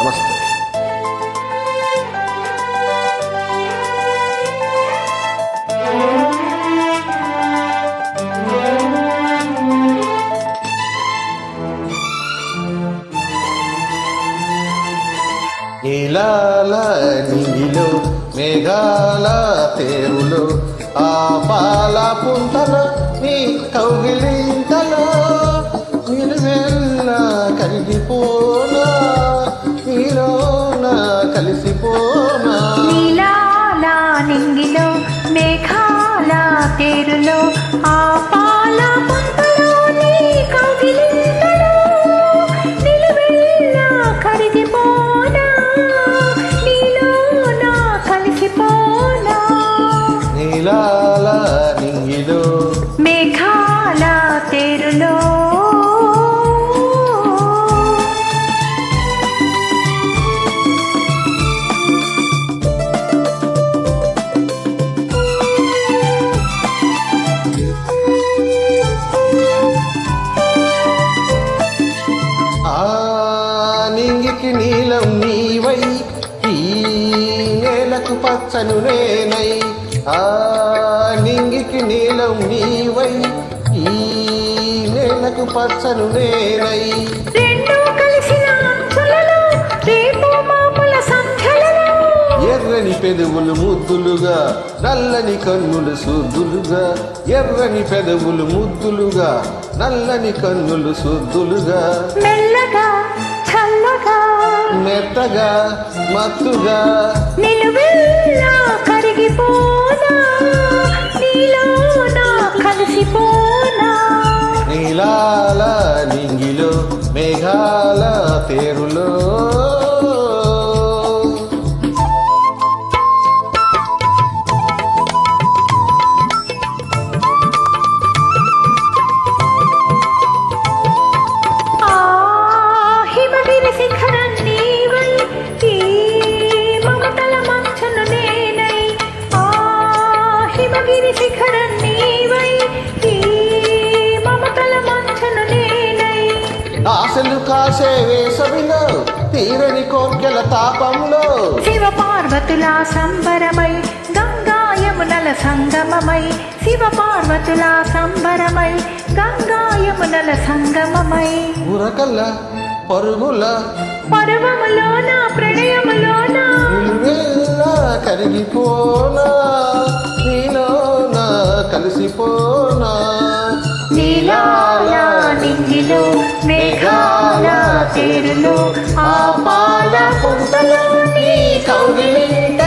నమస్తే. నీలాల నింగిలో మేఘాల తేరులో ఆ పాల పుంతలో నీ కౌగిలింతలో నిలువెల్ల కరిగిపోనా నీలోన కలిసిపోనా. నీలాల నింగిలో మేఘాల తేరులో ఆ పాల పుంతలో నీ కౌగిలింతలో నిలువెల్ల కరిగిపోనా నీలోన కలిసిపోనా. నీలాల నింగిలో మేఘాల తేరులో నింగికి నీలం నీవై ఈ నేలకు పచ్చను నేనై. నింగికి నీలం నీవై ఈ నేలకు పచ్చను నేనై. రెండు కలిసిన అంచులలో రేపు మాపుల సంఖ్యలలో ఎర్రని పెదవులు ముద్దులుగా నల్లని కన్నులు శుద్ధులుగా. ఎర్రని పెదవులు ముద్దులుగా నల్లని కన్నులు శుద్ధులుగా. మెల్లగా చల్లగా మెత్తగా మత్తుగా నిలువెల్లా కరిగిపోనా నీలోన కలిసిపోనా. నీలాల నింగిలో మేఘాల తేరులో ఆ హిమగిరి శిఖరం నీవై ఈ మమతల మంచును నేనై. ఆ హిమగిరి శిఖరం నీవై ఈ మమతల మంచును నేనై. ఆశలు కాసే వేసవిలో తీరని కోర్కెల తాపంలో శివ పార్వతుల సంబరమై గంగా యమునల సంగమమై. శివ పార్వతుల సంబరమై గంగా యమునల సంగమమై. ఉరకల్ల పరుగుల పర్వములోన ప్రణయములోన నిలువెల్లా కరిగిపోనా నీలోన కలిసిపోనా. నీలాల నింగిలో మేఘాల తేరులో ఆ పాల పుంతలో నీ కౌగిలింత